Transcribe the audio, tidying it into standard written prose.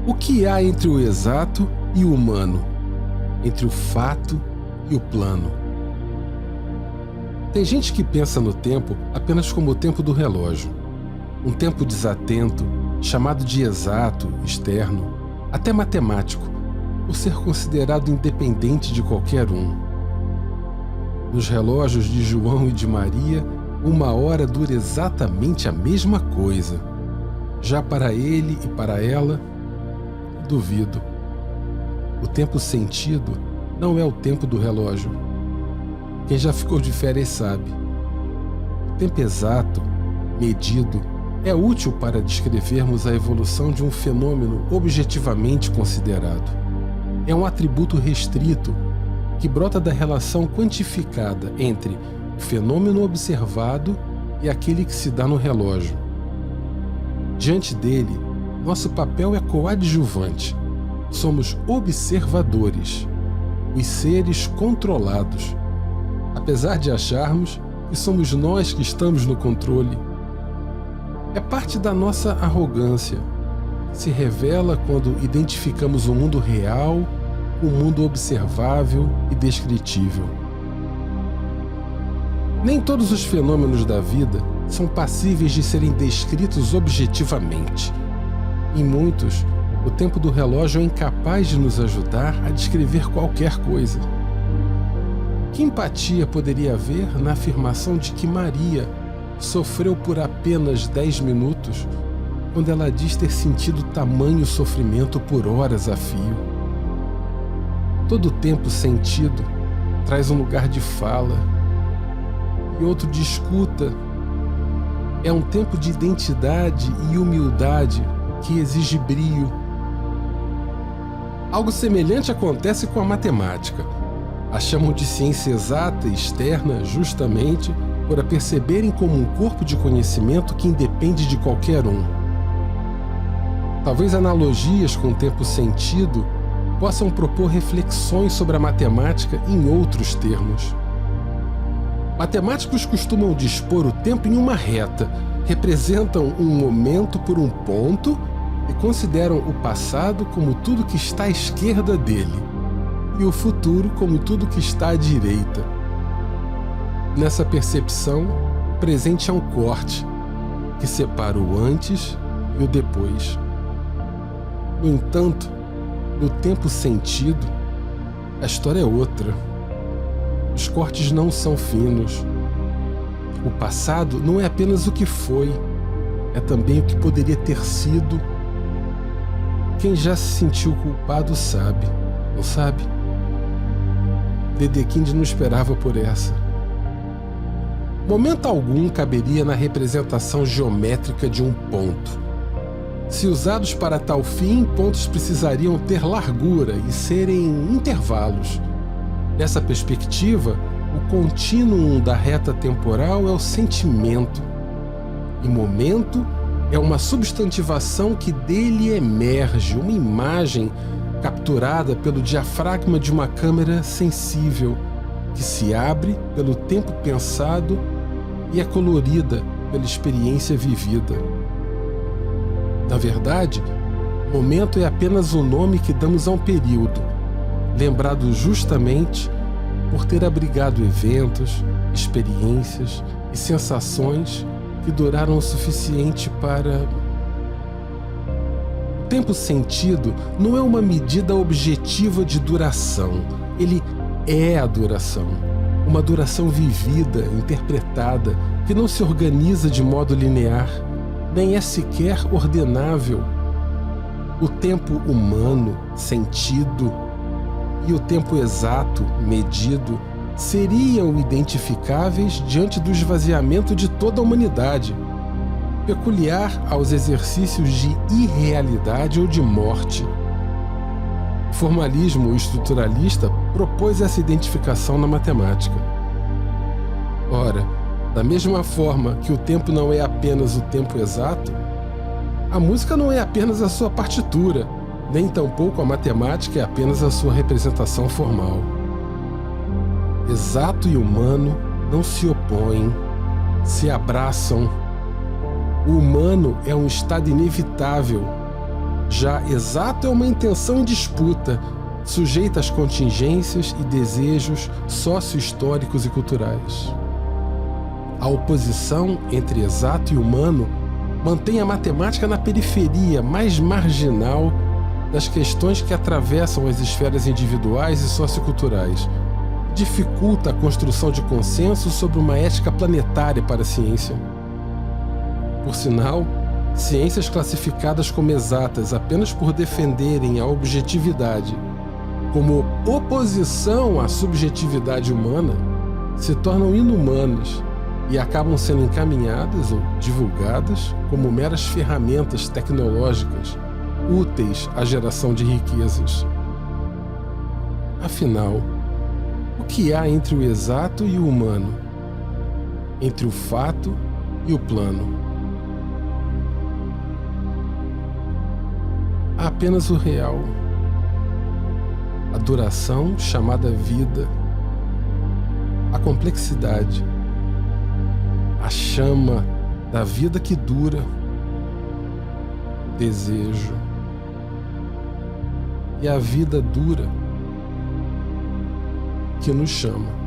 O que há entre o exato e o humano? Entre o fato e o plano? Tem gente que pensa no tempo apenas como o tempo do relógio. Um tempo desatento, chamado de exato, externo, até matemático, por ser considerado independente de qualquer um. Nos relógios de João e de Maria, 1 hora dura exatamente a mesma coisa. Já para ele e para ela, duvido. O tempo sentido não é o tempo do relógio. Quem já ficou de férias sabe. O tempo exato, medido, é útil para descrevermos a evolução de um fenômeno objetivamente considerado. É um atributo restrito que brota da relação quantificada entre o fenômeno observado e aquele que se dá no relógio. Diante dele, nosso papel é coadjuvante. Somos observadores, os seres controlados, apesar de acharmos que somos nós que estamos no controle. É parte da nossa arrogância, que se revela quando identificamos o mundo real com o mundo observável e descritível. Nem todos os fenômenos da vida são passíveis de serem descritos objetivamente. Em muitos, o tempo do relógio é incapaz de nos ajudar a descrever qualquer coisa. Que empatia poderia haver na afirmação de que Maria sofreu por apenas 10 minutos, quando ela diz ter sentido tamanho sofrimento por horas a fio? Todo tempo sentido traz um lugar de fala e outro de escuta. É um tempo de identidade e humildade que exige brio. Algo semelhante acontece com a matemática. A chamam de ciência exata e externa justamente por a perceberem como um corpo de conhecimento que independe de qualquer um. Talvez analogias com o tempo sentido possam propor reflexões sobre a matemática em outros termos. Matemáticos costumam dispor o tempo em uma reta, representam um momento por um ponto e consideram o passado como tudo que está à esquerda dele e o futuro como tudo que está à direita. Nessa percepção, o presente é um corte que separa o antes e o depois. No entanto, no tempo sentido, a história é outra. Os cortes não são finos. O passado não é apenas o que foi, é também o que poderia ter sido. Quem já se sentiu culpado sabe, não sabe? Dedekind não esperava por essa. Momento algum caberia na representação geométrica de um ponto. Se usados para tal fim, pontos precisariam ter largura e serem intervalos. Nessa perspectiva, o contínuo da reta temporal é o sentimento, e momento é uma substantivação que dele emerge, uma imagem capturada pelo diafragma de uma câmera sensível, que se abre pelo tempo pensado e é colorida pela experiência vivida. Na verdade, momento é apenas o nome que damos a um período, lembrado justamente por ter abrigado eventos, experiências e sensações que duraram o suficiente para... O tempo sentido não é uma medida objetiva de duração, ele é a duração. Uma duração vivida, interpretada, que não se organiza de modo linear, nem é sequer ordenável. O tempo humano, sentido, e o tempo exato, medido, seriam identificáveis diante do esvaziamento de toda a humanidade, peculiar aos exercícios de irrealidade ou de morte. O formalismo estruturalista propôs essa identificação na matemática. Ora, da mesma forma que o tempo não é apenas o tempo exato, a música não é apenas a sua partitura, nem tampouco a matemática é apenas a sua representação formal. Exato e humano não se opõem, se abraçam. O humano é um estado inevitável, Já exato é uma intenção em disputa, sujeita às contingências e desejos sócio-históricos e culturais. A oposição entre exato e humano mantém a matemática na periferia mais marginal das questões que atravessam as esferas individuais e socioculturais. Dificulta a construção de consenso sobre uma ética planetária para a ciência. Por sinal, ciências classificadas como exatas apenas por defenderem a objetividade como oposição à subjetividade humana se tornam inumanas e acabam sendo encaminhadas ou divulgadas como meras ferramentas tecnológicas úteis à geração de riquezas. Afinal, o que há entre o exato e o humano? Entre o fato e o plano? Há apenas o real, a duração chamada vida, a complexidade, a chama da vida que dura, o desejo, e a vida dura que nos chama.